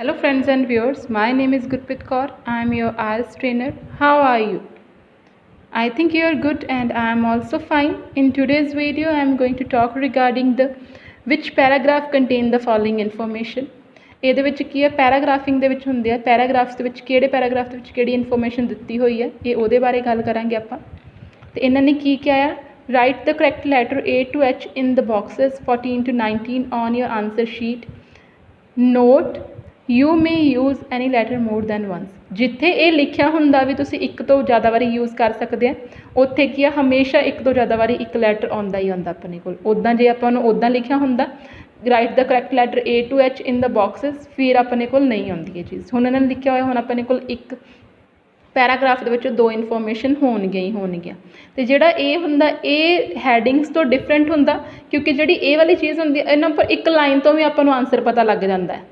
Hello friends and viewers, my name is Gurpreet Kaur. I am your IELTS trainer. How are you? I think you are good and I am also fine. In today's video, I am going to talk regarding the which paragraph contain the following information. ਇਹਦੇ ਵਿੱਚ ਕੀ ਹੈ ਪੈਰਾਗ੍ਰਾਫਿੰਗ ਦੇ ਵਿੱਚ ਹੁੰਦੇ ਆ paragraphs ਦੇ ਵਿੱਚ ਕਿਹੜੇ ਪੈਰਾਗ੍ਰਾਫ ਦੇ ਵਿੱਚ ਕਿਹੜੀ ਇਨਫੋਰਮੇਸ਼ਨ ਦਿੱਤੀ ਹੋਈ ਹੈ ਇਹ ਉਹਦੇ ਬਾਰੇ ਗੱਲ ਕਰਾਂਗੇ ਆਪਾਂ ਤੇ ਇਹਨਾਂ ਨੇ ਕੀ ਕਿਹਾ ਆ right the correct letter A to H in the boxes 14 to 19 on your answer sheet. Note you may use any letter more than once. ਜਿੱਥੇ ਇਹ ਲਿਖਿਆ ਹੁੰਦਾ ਵੀ ਤੁਸੀਂ ਇੱਕ ਤੋਂ ਜ਼ਿਆਦਾ ਵਾਰੀ ਯੂਜ਼ ਕਰ ਸਕਦੇ ਆ ਉੱਥੇ ਕੀ ਆ ਹਮੇਸ਼ਾ ਇੱਕ ਤੋਂ ਜ਼ਿਆਦਾ ਵਾਰੀ ਇੱਕ ਲੈਟਰ ਆਉਂਦਾ ਹੀ ਆਉਂਦਾ ਆਪਣੇ ਕੋਲ ਉੱਦਾਂ ਜੇ ਆਪਾਂ ਨੂੰ ਉੱਦਾਂ ਲਿਖਿਆ ਹੁੰਦਾ right the correct letter A to H in the boxes ਫਿਰ ਆਪਣੇ ਕੋਲ ਨਹੀਂ ਆਉਂਦੀ ਇਹ ਚੀਜ਼ ਹੁਣ ਇਹਨਾਂ ਨੇ ਲਿਖਿਆ ਹੋਇਆ ਹੁਣ ਆਪਣੇ ਕੋਲ ਇੱਕ ਪੈਰਾਗ੍ਰਾਫ ਦੇ ਵਿੱਚ ਦੋ ਇਨਫੋਰਮੇਸ਼ਨ ਹੋਣਗੀਆਂ ਹੀ ਹੋਣਗੀਆਂ ਅਤੇ ਜਿਹੜਾ ਇਹ ਹੁੰਦਾ ਇਹ ਹੈਡਿੰਗਸ ਤੋਂ ਡਿਫਰੈਂਟ ਹੁੰਦਾ ਕਿਉਂਕਿ ਜਿਹੜੀ ਇਹ ਵਾਲੀ ਚੀਜ਼ ਹੁੰਦੀ ਹੈ ਇਹਨਾਂ ਉੱਪਰ ਇੱਕ ਲਾਈਨ ਤੋਂ ਵੀ ਆਪਾਂ ਨੂੰ ਆਨਸਰ ਪਤਾ ਲੱਗ ਜਾਂਦਾ ਹੈ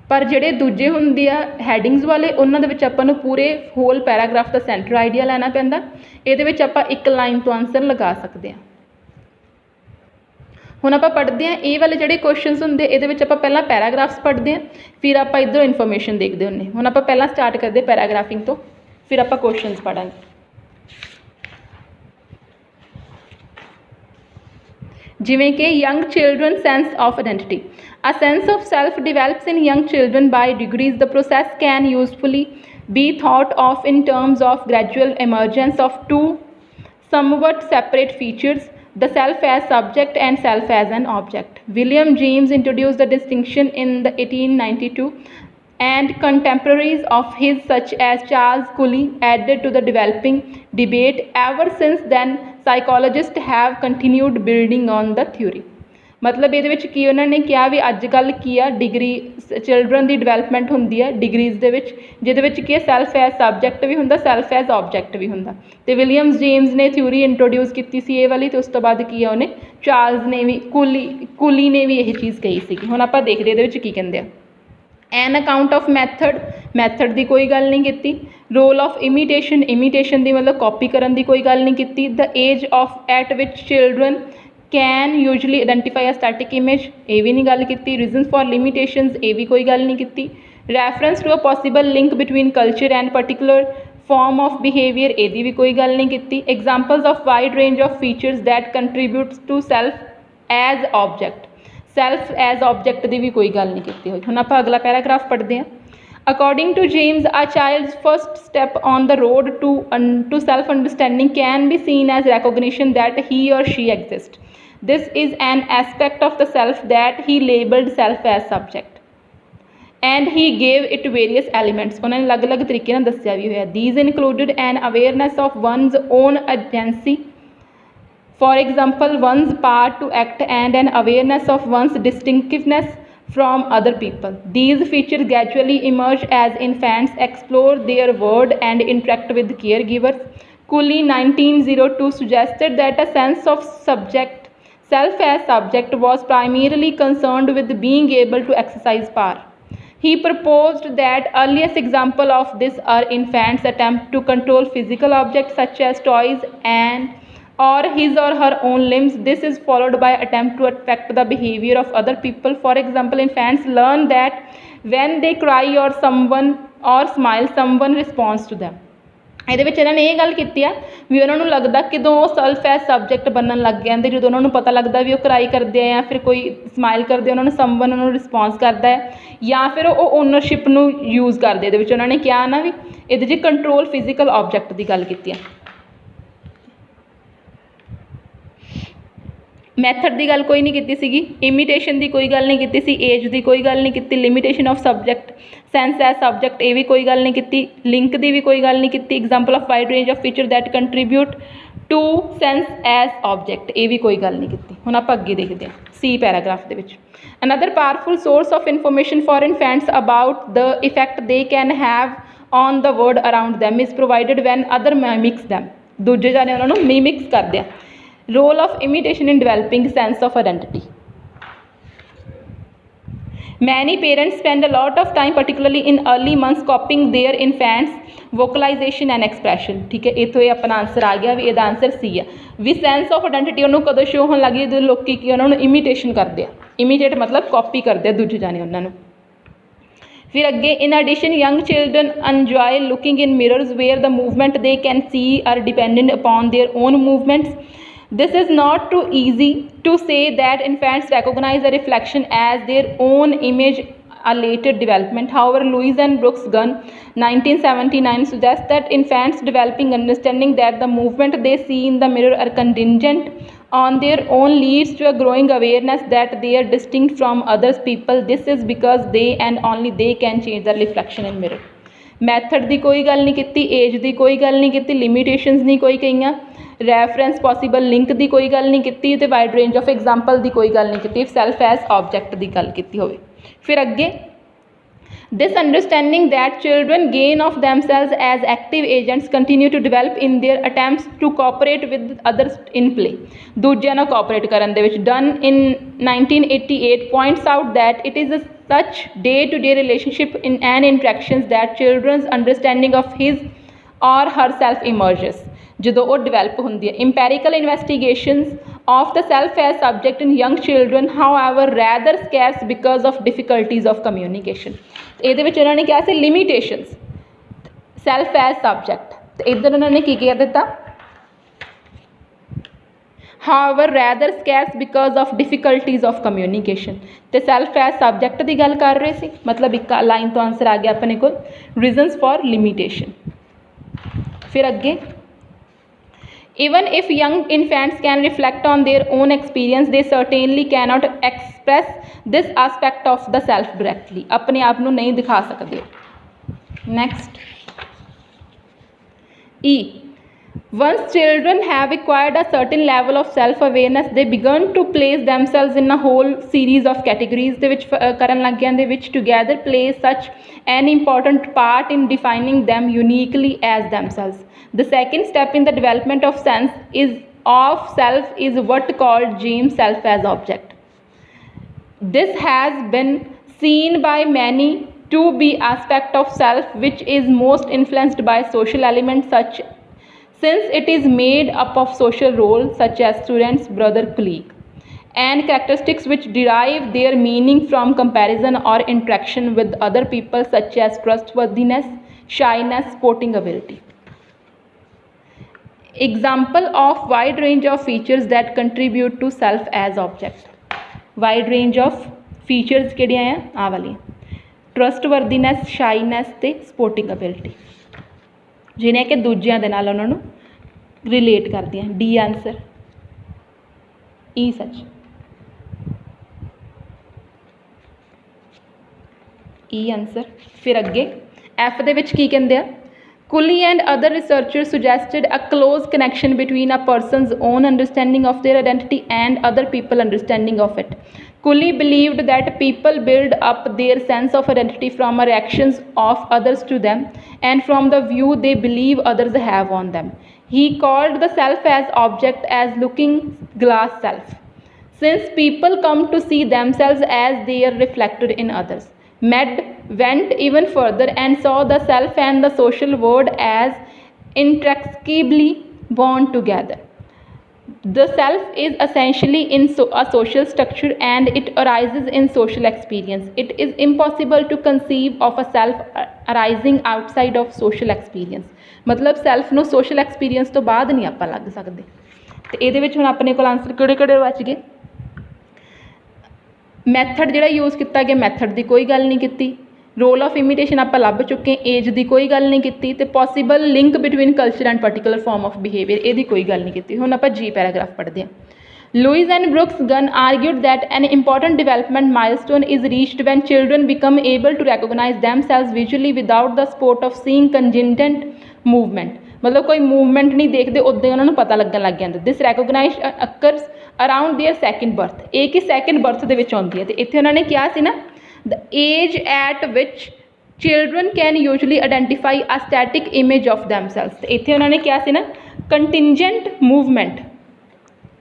ਪਰ ਜਿਹੜੇ ਦੂਜੇ ਹੁੰਦੇ ਆ ਹੈਡਿੰਗਸ ਵਾਲੇ ਉਹਨਾਂ ਦੇ ਵਿੱਚ ਆਪਾਂ ਨੂੰ ਪੂਰੇ ਹੋਲ ਪੈਰਾਗ੍ਰਾਫ ਦਾ ਸੈਂਟਰ ਆਈਡੀਆ ਲੈਣਾ ਪੈਂਦਾ ਇਹਦੇ ਵਿੱਚ ਆਪਾਂ ਇੱਕ ਲਾਈਨ ਤੋਂ ਆਨਸਰ ਲਗਾ ਸਕਦੇ ਹਾਂ ਹੁਣ ਆਪਾਂ ਪੜ੍ਹਦੇ ਹਾਂ ਇਹ ਵਾਲੇ ਜਿਹੜੇ ਕੁਐਸਚਨਸ ਹੁੰਦੇ ਇਹਦੇ ਵਿੱਚ ਆਪਾਂ ਪਹਿਲਾਂ ਪੈਰਾਗ੍ਰਾਫਸ ਪੜ੍ਹਦੇ ਹਾਂ ਫਿਰ ਆਪਾਂ ਇੱਧਰੋਂ ਇਨਫੋਰਮੇਸ਼ਨ ਦੇਖਦੇ ਹੁੰਦੇ ਹੁਣ ਆਪਾਂ ਪਹਿਲਾਂ ਸਟਾਰਟ ਕਰਦੇ ਪੈਰਾਗ੍ਰਾਫਿੰਗ ਤੋਂ ਫਿਰ ਆਪਾਂ ਕੁਐਸਚਨਸ ਪੜ੍ਹਾਂਗੇ ਜਿਵੇਂ ਕਿ young children sense of identity A sense of self develops in young children by degrees. The process can usefully be thought of in terms of gradual emergence of two somewhat separate features, the self as subject and self as an object. William James introduced the distinction in the 1892 and contemporaries of his such as Charles Cooley added to the developing debate. Ever since then, psychologists have continued building on the theory. ਮਤਲਬ ਇਹਦੇ ਵਿੱਚ ਕੀ ਉਹਨਾਂ ਨੇ ਕਿਹਾ ਵੀ ਅੱਜ ਕੱਲ੍ਹ ਕੀ ਆ degree children ਦੀ development ਹੁੰਦੀ ਹੈ ਡਿਗਰੀਜ਼ ਦੇ ਵਿੱਚ ਜਿਹਦੇ ਵਿੱਚ ਕੀ ਹੈ ਸੈਲਫ ਐਜ਼ ਸਬਜੈਕਟ ਵੀ ਹੁੰਦਾ ਸੈਲਫ ਐਜ਼ ਆਬਜੈਕਟ ਵੀ ਹੁੰਦਾ ਅਤੇ ਵਿਲੀਅਮਸ ਜੇਮਸ ਨੇ ਥਿਊਰੀ ਇੰਟਰੋਡਿਊਸ ਕੀਤੀ ਸੀ ਇਹ ਵਾਲੀ ਅਤੇ ਉਸ ਤੋਂ ਬਾਅਦ ਕੀ ਆ ਉਹਨੇ ਚਾਰਲਸ ਨੇ ਵੀ ਕੂਲੀ ਨੇ ਵੀ ਇਹ ਚੀਜ਼ ਕਹੀ ਸੀਗੀ ਹੁਣ ਆਪਾਂ ਦੇਖਦੇ ਇਹਦੇ ਵਿੱਚ ਕੀ ਕਹਿੰਦੇ ਆ ਐਨ ਅਕਾਊਂਟ ਆਫ ਮੈਥਡ ਦੀ ਕੋਈ ਗੱਲ ਨਹੀਂ ਕੀਤੀ ਰੋਲ ਆਫ ਇਮੀਟੇਸ਼ਨ ਦੀ ਮਤਲਬ ਕਾਪੀ ਕਰਨ ਦੀ ਕੋਈ ਗੱਲ ਨਹੀਂ ਕੀਤੀ the age of at which children can usually identify a static image ਇਹ ਵੀ ਨਹੀਂ ਗੱਲ ਕੀਤੀ reasons for limitations ਇਹ ਵੀ ਕੋਈ ਗੱਲ ਨਹੀਂ ਕੀਤੀ reference to a possible link between culture and particular form of behavior ਇਹਦੀ ਵੀ ਕੋਈ ਗੱਲ ਨਹੀਂ ਕੀਤੀ examples of wide range of features that contributes to self as object ਦੀ ਵੀ ਕੋਈ ਗੱਲ ਨਹੀਂ ਕੀਤੀ ਹੋਈ ਹੁਣ ਆਪਾਂ ਅਗਲਾ ਪੈਰਾਗ੍ਰਾਫ ਪੜ੍ਹਦੇ ਹਾਂ According to James, a child's first step on the road to self-understanding can be seen as recognition that he or she exists. This is an aspect of the self that he labeled self as subject. And he gave it various elements. उन्होंने अलग-अलग तरीके नाल दस्सिया भी होया. These included an awareness of one's own agency. For example, one's power to act and an awareness of one's distinctiveness from other people. These features gradually emerge as infants explore their world and interact with caregivers. Cooley 1902 suggested that a sense of self as subject was primarily concerned with being able to exercise power. He proposed that earliest example of this are infants' attempt to control physical objects such as toys or his or her own limbs. This is followed by attempt to affect the behavior of other people. For example, infants learn that when they cry or smile, someone responds to them. ਇਹਦੇ ਵਿੱਚ ਇਹਨਾਂ ਨੇ ਇਹ ਗੱਲ ਕੀਤੀ ਆ ਵੀ ਉਹਨਾਂ ਨੂੰ ਲੱਗਦਾ ਕਿਦੋਂ ਉਹ ਸੈਲਫ ਐਜ਼ ਸਬਜੈਕਟ ਬਣਨ ਲੱਗ ਜਾਂਦੇ ਜਦੋਂ ਉਹਨਾਂ ਨੂੰ ਪਤਾ ਲੱਗਦਾ ਵੀ ਉਹ ਕਰਾਈ ਕਰਦੇ ਆ ਜਾਂ ਫਿਰ ਕੋਈ ਸਮਾਈਲ ਕਰਦੇ ਉਹਨਾਂ ਨੂੰ ਸਮਵਨ ਉਹਨਾਂ ਨੂੰ ਰਿਸਪੌਂਸ ਕਰਦਾ ਹੈ ਜਾਂ ਫਿਰ ਉਹ ਓਨਰਸ਼ਿਪ ਨੂੰ ਯੂਜ਼ ਕਰਦੇ ਇਹਦੇ ਵਿੱਚ ਉਹਨਾਂ ਨੇ ਕਿਹਾ ਨਾ ਵੀ ਇਹਦੇ 'ਚ ਕੰਟਰੋਲ ਫਿਜ਼ੀਕਲ ਆਬਜੈਕਟ ਦੀ ਗੱਲ ਕੀਤੀ ਆ ਮੈਥਡ ਦੀ ਗੱਲ ਕੋਈ ਨਹੀਂ ਕੀਤੀ ਸੀਗੀ ਇਮੀਟੇਸ਼ਨ ਦੀ ਕੋਈ ਗੱਲ ਨਹੀਂ ਕੀਤੀ ਸੀ ਏਜ ਦੀ ਕੋਈ ਗੱਲ ਨਹੀਂ ਕੀਤੀ limitation of subject sense as subject ਇਹ ਵੀ ਕੋਈ ਗੱਲ ਨਹੀਂ ਕੀਤੀ ਲਿੰਕ ਦੀ ਵੀ ਕੋਈ ਗੱਲ ਨਹੀਂ ਕੀਤੀ example of wide range of feature that contribute to sense as object ਇਹ ਵੀ ਕੋਈ ਗੱਲ ਨਹੀਂ ਕੀਤੀ ਹੁਣ ਆਪਾਂ ਅੱਗੇ ਦੇਖਦੇ ਹਾਂ ਸੀ ਪੈਰਾਗ੍ਰਾਫ ਦੇ ਵਿੱਚ another powerful source of information for infants about the effect they can have on the world around them is provided when other mimics them ਦੂਜੇ ਜਾਣੇ ਉਹਨਾਂ ਨੂੰ ਮਿਮਿਕਸ ਕਰਦੇ ਆ Role of imitation in developing sense of identity. Many parents spend a lot of time, particularly in early months, copying their infants' vocalization and expression. ठीक है इत्थों ये अपना आंसर आ गया भी ਇਹਦਾ आंसर सी है भी sense of identity ਉਹਨੂੰ ਕਦੋਂ ਸ਼ੋ ਹੋਣ ਲੱਗੀ ਜਦੋਂ ਲੋਕੀ ਕੀ ਉਹਨਾਂ ਨੂੰ imitation ਕਰਦੇ ਆ इमीटेट मतलब कॉपी करते दूजे जाने उन्होंने। फिर again in addition young children enjoy looking in mirrors where the movement they can see are dependent upon their own movements. This is not too easy to say that infants recognize a reflection as their own image a later development. However, Lewis and Brooks Gunn 1979 suggests that infants developing understanding that the movement they see in the mirror are contingent on their own leads to a growing awareness that they are distinct from other people. This is because they and only they can change the reflection in mirror. Method की कोई गल नहीं की, as की कोई गल नहीं की, लिमिटेशनस नहीं कोई कही, रैफरेंस पॉसीबल लिंक की कोई गल नहीं की, तो वाइड रेंज ऑफ एग्जाम्पल की कोई गल नहीं की, सैल्फ एज ऑबजैक्ट की गल की हो। फिर अगे this understanding that children gain of themselves as active agents continue to develop in their attempts to cooperate with others in play. दूजिਆਂ ਨਾਲ cooperate ਕਰਨ ਦੇ ਵਿੱਚ done in 1988 points out that it is a such day-to-day relationship in and interactions that children's understanding of his or herself emerges. ਜਦੋਂ ਉਹ develop ਹੁੰਦੀ ਹੈ empirical investigations of the self as subject in young children however rather scarce because of difficulties of communication. ਇਹਦੇ ਵਿੱਚ ਉਹਨਾਂ ਨੇ ਕਿਹਾ ਸੀ limitations self as subject, ਤੇ ਇੱਧਰ ਉਹਨਾਂ ਨੇ ਕੀ ਕਹਿ ਦਿੱਤਾ however rather scarce because of difficulties of communication, ਤੇ self as subject ਦੀ ਗੱਲ ਕਰ ਰਹੇ ਸੀ, ਮਤਲਬ ਇੱਕ ਲਾਈਨ ਤੋਂ ਆਨਸਰ ਆ ਗਿਆ ਆਪਣੇ ਕੋਲ reasons for limitation. फिर अगे even if young infants can reflect on their own experience they certainly cannot express this aspect of the self directly. अपने आप नूं नहीं दिखा सकते. Next E. Once children have acquired a certain level of self awareness they begin to place themselves in a whole series of categories ਦੇ ਵਿੱਚ ਕਰਨ ਲੱਗ ਜਾਂਦੇ which together play such an important part in defining them uniquely as themselves. The second step in the development of sense is of self is what called James self as object. This has been seen by many to be aspect of self which is most influenced by social elements such since it is made up of social roles such as students, brother, colleague, and characteristics which derive their meaning from comparison or interaction with other people such as trustworthiness, shyness, sporting ability. Example of wide range of features that contribute to self as object. Wide range of features ਕਿਹੜੀਆਂ ਆ ਆਹ ਵਾਲੀਆਂ trustworthiness, shyness ਤੇ sporting ability ਜਿਹਨੇ ਕਿ ਦੂਜਿਆਂ ਦੇ ਨਾਲ ਉਹਨਾਂ ਨੂੰ ਰਿਲੇਟ ਕਰਦੀਆਂ। ਡੀ ਆਨਸਰ, ਈ ਸੱਚ, ਈ ਆਨਸਰ। ਫਿਰ ਅੱਗੇ ਐਫ ਦੇ ਵਿੱਚ ਕੀ ਕਹਿੰਦੇ ਆ Cooley and other researchers suggested a close connection between a person's own understanding of their identity and other people's understanding of it. Cooley believed that people build up their sense of identity from reactions of others to them and from the view they believe others have on them. He called the self as object as looking glass self. Since people come to see themselves as they are reflected in others. Med went even further and saw the self and the social world as inextricably bound together. The self is essentially in a social structure and it arises in social experience. It is impossible to conceive of a self arising outside of social experience. मतलब self ਨੂੰ social experience ਤੋਂ ਬਾਅਦ ਨਹੀਂ ਆਪਾਂ ਲੱਗ ਸਕਦੇ। ਤੇ ਇਹਦੇ ਵਿੱਚ ਹੁਣ ਆਪਣੇ ਕੋਲ ਆਨਸਰ ਕਿਹੜੇ ਬਚ ਗਏ। मैथड जिहड़ा यूज़ किया गया मैथड की कोई गल नहीं की, रोल ऑफ इमिटेशन आप लभ चुके, एज की कोई गल नहीं की, तो possible link between culture and particular form of behaviour ये कोई गल नहीं की। हुण आपां जी पैराग्राफ पढ़ते हैं। Lewis and Brooks Gunn argued that an important development milestone is reached when children become able to recognize themselves visually without the support of seeing contingent movement. मतलब कोई मूवमेंट नहीं देखते उद्दे उन्होंने पता लगन लग जाता। This recognize occurs around their second birth, एक ही सैकेंड बर्थ के विच आउंदी है। तो इत्थे उन्होंने कहा सी ना the age at which children can usually identify a static image of themselves. तो इत्थे उन्होंने कहा सी ना कंटिंजेंट मूवमेंट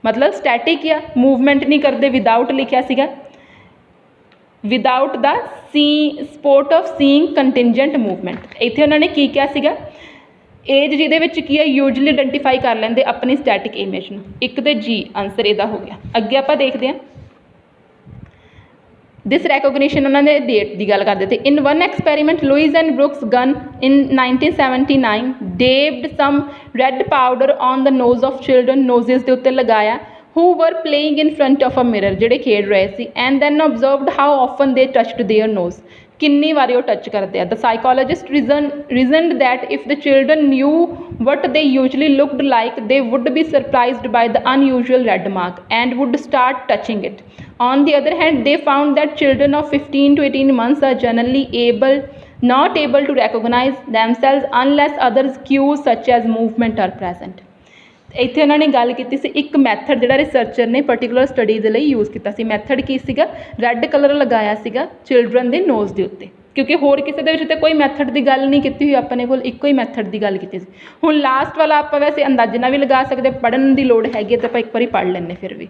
मतलब स्टैटिक या मूवमेंट नहीं करते, विदाउट लिखा सीगा without the support of seeing contingent movement. इत्थे उन्होंने की कहा सीगा एज जिहदे विच की है यूजली आइडेंटिफाई कर लेंदे अपनी स्टैटिक इमेज नूं। एक तो जी आंसर इहदा हो गया। अगे आपां देखते हैं दिस रैकोगनीशन उन्होंने डेट की गल करते थे। In one experiment Lewis and Brooks Gunn in 1979 dabbed some red powder on the nose of children, noses के उत्ते लगाया, who were playing in front of a mirror, ਜਿਹੜੇ खेड रहे सी, and then observed how often they touched their nose, किन्नी बारी वो touch करते हैं। The psychologist reasoned that if the children knew what they usually looked like, they would be surprised by the unusual red mark and would start touching it. On the other hand, they found that children of 15 to 18 months are generally not able to recognize themselves unless other cues such as movement are present. ਇੱਥੇ ਉਹਨਾਂ ਨੇ ਗੱਲ ਕੀਤੀ ਸੀ ਇੱਕ method ਜਿਹੜਾ researcher ਨੇ particular study ਦੇ ਲਈ ਯੂਜ਼ ਕੀਤਾ ਸੀ। ਮੈਥਡ ਕੀ ਸੀਗਾ? ਰੈੱਡ ਕਲਰ ਲਗਾਇਆ ਸੀਗਾ ਚਿਲਡਰਨ ਦੇ ਨੋਜ਼ ਦੇ ਉੱਤੇ, ਕਿਉਂਕਿ ਹੋਰ ਕਿਸੇ ਦੇ ਵਿੱਚ ਤਾਂ ਕੋਈ ਮੈਥਡ ਦੀ ਗੱਲ ਨਹੀਂ ਕੀਤੀ ਹੋਈ, ਆਪਣੇ ਕੋਲ ਇੱਕੋ ਹੀ ਮੈਥਡ ਦੀ ਗੱਲ ਕੀਤੀ ਸੀ। ਹੁਣ ਲਾਸਟ ਵਾਲਾ ਆਪਾਂ ਵੈਸੇ ਅੰਦਾਜ਼ੇ ਨਾਲ ਵੀ ਲਗਾ ਸਕਦੇ, ਪੜ੍ਹਨ ਦੀ ਲੋੜ ਹੈਗੀ ਤਾਂ ਆਪਾਂ ਇੱਕ ਵਾਰੀ ਪੜ੍ਹ ਲੈਂਦੇ ਫਿਰ ਵੀ।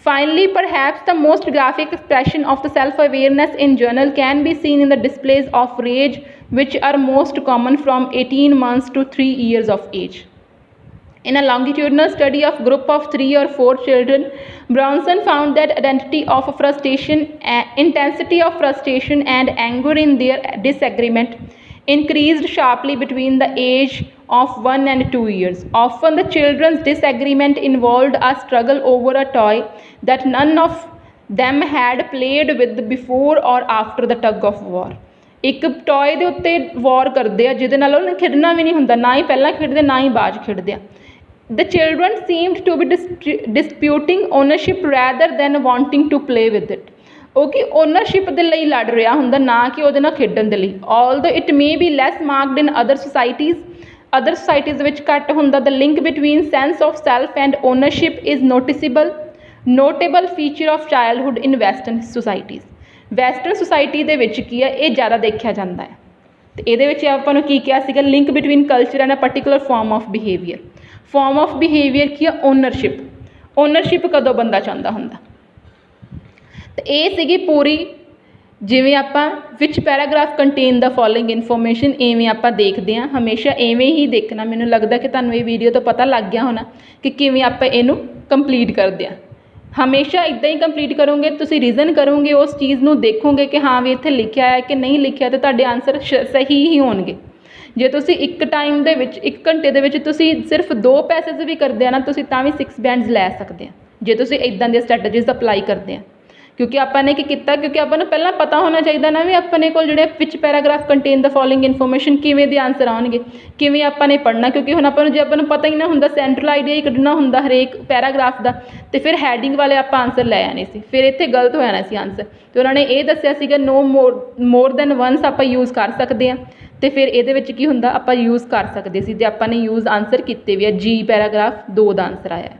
Finally, perhaps the most graphic expression of the self-awareness in journal can be seen in the displays of rage, which are most common from 18 months to 3 years of age. In a longitudinal study of group of 3 or 4 children, Brownson found that intensity of frustration and anger in their disagreement increased sharply between the age of 1 and 2 years. Often the children's disagreement involved a struggle over a toy that none of them had played with before or after the tug of war. ਇੱਕ ਟੋਏ ਦੇ ਉੱਤੇ ਵਾਰ ਕਰਦੇ ਆ ਜਿਹਦੇ ਨਾਲ ਉਹਨੇ ਖੇਡਣਾ ਵੀ ਨਹੀਂ ਹੁੰਦਾ, ਨਾ ਹੀ ਪਹਿਲਾਂ ਖੇਡਦੇ ਨਾ ਹੀ ਬਾਅਦ ਖੇਡਦੇ ਆ। The children seemed to be disputing ownership rather than wanting to play with it. ਉਹ ਕਿ ਓਨਰਸ਼ਿਪ ਦੇ ਲਈ ਲੜ ਰਿਹਾ ਹੁੰਦਾ, ਨਾ ਕਿ ਉਹਦੇ ਨਾਲ ਖੇਡਣ ਦੇ ਲਈ। Although it may be less marked in other societies ਵਿੱਚ ਘੱਟ ਹੁੰਦਾ, the link between sense of self and ownership is notable feature of childhood in western societies. Western society ਦੇ ਵਿੱਚ ਕੀ ਹੈ, ਇਹ ਜ਼ਿਆਦਾ ਦੇਖਿਆ ਜਾਂਦਾ ਹੈ। ਅਤੇ ਇਹਦੇ ਵਿੱਚ ਆਪਾਂ ਨੂੰ ਕੀ ਕਿਹਾ ਸੀਗਾ? Link between culture and a particular form of behaviour. Form of behaviour ਕੀ ਆ? ਓਨਰਸ਼ਿਪ ਕਦੋਂ ਬੰਦਾ ਚਾਹੁੰਦਾ ਹੁੰਦਾ। ਅਤੇ ਇਹ ਸੀਗੀ ਪੂਰੀ, ਜਿਵੇਂ ਆਪਾਂ ਵਿਚ paragraph contain the following information, ਇਵੇਂ ਆਪਾਂ ਦੇਖਦੇ ਹਾਂ। ਹਮੇਸ਼ਾ ਇਵੇਂ ਹੀ ਦੇਖਣਾ। ਮੈਨੂੰ ਲੱਗਦਾ ਕਿ ਤੁਹਾਨੂੰ ਇਹ ਵੀਡੀਓ ਤੋਂ ਪਤਾ ਲੱਗ ਗਿਆ ਹੋਣਾ ਕਿ ਕਿਵੇਂ ਆਪਾਂ ਇਹਨੂੰ ਕੰਪਲੀਟ ਕਰਦੇ ਹਾਂ। ਹਮੇਸ਼ਾ ਇੱਦਾਂ ਹੀ ਕੰਪਲੀਟ ਕਰੋਗੇ, ਤੁਸੀਂ ਰੀਜ਼ਨ ਕਰੋਗੇ, ਉਸ ਚੀਜ਼ ਨੂੰ ਦੇਖੋਗੇ ਕਿ ਹਾਂ ਵੀ ਇੱਥੇ ਲਿਖਿਆ ਹੈ ਕਿ ਨਹੀਂ ਲਿਖਿਆ, ਤਾਂ ਤੁਹਾਡੇ ਆਨਸਰ ਸਹੀ ਹੀ ਹੋਣਗੇ। ਜੇ ਤੁਸੀਂ ਇੱਕ ਟਾਈਮ ਦੇ ਵਿੱਚ 1 ਘੰਟੇ ਦੇ ਵਿੱਚ ਤੁਸੀਂ ਸਿਰਫ 2 ਪੈਸੇਜ ਵੀ ਕਰਦੇ ਆ ਨਾ, ਤੁਸੀਂ ਤਾਂ ਵੀ 6 ਬੈਂਡਸ ਲੈ ਸਕਦੇ ਆ ਜੇ ਤੁਸੀਂ ਇੱਦਾਂ ਦੀਆਂ ਸਟ੍ਰੈਟਜੀਜ਼ ਅਪਲਾਈ ਕਰਦੇ ਆ। ਕਿਉਂਕਿ ਆਪਾਂ ਨੇ ਕੀ ਕੀਤਾ, ਕਿਉਂਕਿ ਆਪਾਂ ਨੂੰ ਪਹਿਲਾਂ ਪਤਾ ਹੋਣਾ ਚਾਹੀਦਾ ਨਾ ਵੀ ਆਪਣੇ ਕੋਲ ਜਿਹੜੇ ਵਿੱਚ paragraph contain the following information ਕਿਵੇਂ ਦੇ ਆਨਸਰ ਆਉਣਗੇ, ਕਿਵੇਂ ਆਪਾਂ ਨੇ ਪੜ੍ਹਨਾ। ਕਿਉਂਕਿ ਹੁਣ ਆਪਾਂ ਨੂੰ ਜੇ ਆਪਾਂ ਨੂੰ ਪਤਾ ਹੀ ਨਾ ਹੁੰਦਾ, ਸੈਂਟਰਲ ਆਈਡੀਆ ਹੀ ਕੱਢਣਾ ਹੁੰਦਾ ਹਰੇਕ ਪੈਰਾਗ੍ਰਾਫ ਦਾ, ਅਤੇ ਫਿਰ ਹੈਡਿੰਗ ਵਾਲੇ ਆਪਾਂ ਆਨਸਰ ਲੈ ਆਣੇ ਸੀ, ਫਿਰ ਇੱਥੇ ਗਲਤ ਹੋ ਜਾਣਾ ਸੀ ਆਨਸਰ। ਅਤੇ ਉਹਨਾਂ ਨੇ ਇਹ ਦੱਸਿਆ ਸੀਗਾ ਨੋ ਮੋਰ ਦੈਨ ਵਨਸ ਆਪਾਂ ਯੂਜ਼ ਕਰ ਸਕਦੇ ਹਾਂ। ਅਤੇ ਫਿਰ ਇਹਦੇ ਵਿੱਚ ਕੀ ਹੁੰਦਾ, ਆਪਾਂ ਯੂਜ਼ ਕਰ ਸਕਦੇ ਸੀ, ਅਤੇ ਆਪਾਂ ਨੇ ਯੂਜ਼ ਆਨਸਰ ਕੀਤੇ ਵੀ ਆ। ਜੀ ਪੈਰਾਗ੍ਰਾਫ 2 ਦਾ ਆਨਸਰ ਆਇਆ।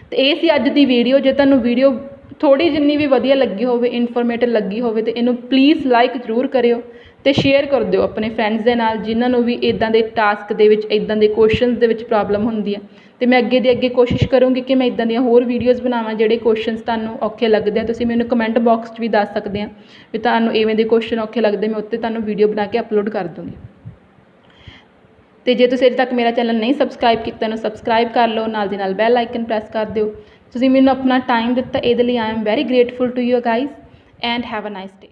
ਅਤੇ ਇਹ ਸੀ ਅੱਜ ਦੀ ਵੀਡੀਓ। ਜੇ ਤੁਹਾਨੂੰ ਵੀਡੀਓ ਥੋੜ੍ਹੀ ਜਿੰਨੀ ਵੀ ਵਧੀਆ ਲੱਗੀ ਹੋਵੇ, ਇਨਫੋਰਮੇਟਿਵ ਲੱਗੀ ਹੋਵੇ, ਤਾਂ ਇਹਨੂੰ ਪਲੀਜ਼ ਲਾਈਕ ਜ਼ਰੂਰ ਕਰਿਓ ਅਤੇ ਸ਼ੇਅਰ ਕਰ ਦਿਓ ਆਪਣੇ ਫਰੈਂਡਸ ਦੇ ਨਾਲ, ਜਿਨ੍ਹਾਂ ਨੂੰ ਵੀ ਇੱਦਾਂ ਦੇ ਟਾਸਕ ਦੇ ਵਿੱਚ, ਇੱਦਾਂ ਦੇ ਕੁਐਸਚਨਸ ਦੇ ਵਿੱਚ ਪ੍ਰੋਬਲਮ ਹੁੰਦੀ ਹੈ। ਅਤੇ ਮੈਂ ਅੱਗੇ ਦੇ ਅੱਗੇ ਕੋਸ਼ਿਸ਼ ਕਰੂੰਗੀ ਕਿ ਮੈਂ ਇੱਦਾਂ ਦੀਆਂ ਹੋਰ ਵੀਡੀਓਜ਼ ਬਣਾਵਾਂ ਜਿਹੜੇ ਕੁਐਸਚਨਸ ਤੁਹਾਨੂੰ ਔਖੇ ਲੱਗਦੇ ਆ। ਤੁਸੀਂ ਮੈਨੂੰ ਕਮੈਂਟ ਬਾਕਸ 'ਚ ਵੀ ਦੱਸ ਸਕਦੇ ਆ ਵੀ ਤੁਹਾਨੂੰ ਇਵੇਂ ਦੇ ਕੁਐਸਚਨ ਔਖੇ ਲੱਗਦੇ, ਮੈਂ ਉੱਤੇ ਤੁਹਾਨੂੰ ਵੀਡੀਓ ਬਣਾ ਕੇ ਅਪਲੋਡ ਕਰ ਦੂੰਗੀ। ਅਤੇ ਜੇ ਤੁਸੀਂ ਅਜੇ ਤੱਕ ਮੇਰਾ ਚੈਨਲ ਨਹੀਂ ਸਬਸਕ੍ਰਾਈਬ ਕੀਤਾ, ਇਹਨੂੰ ਸਬਸਕ੍ਰਾਈਬ ਕਰ ਲਓ, ਨਾਲ ਦੀ ਨਾਲ ਬੈਲ ਆਈਕਨ ਪ੍ਰੈਸ ਕਰ ਦਿਓ। ਤੁਸੀਂ ਮੈਨੂੰ ਆਪਣਾ ਟਾਈਮ ਦਿੱਤਾ, ਇਹਦੇ ਲਈ I am very grateful to you guys, and have a nice day.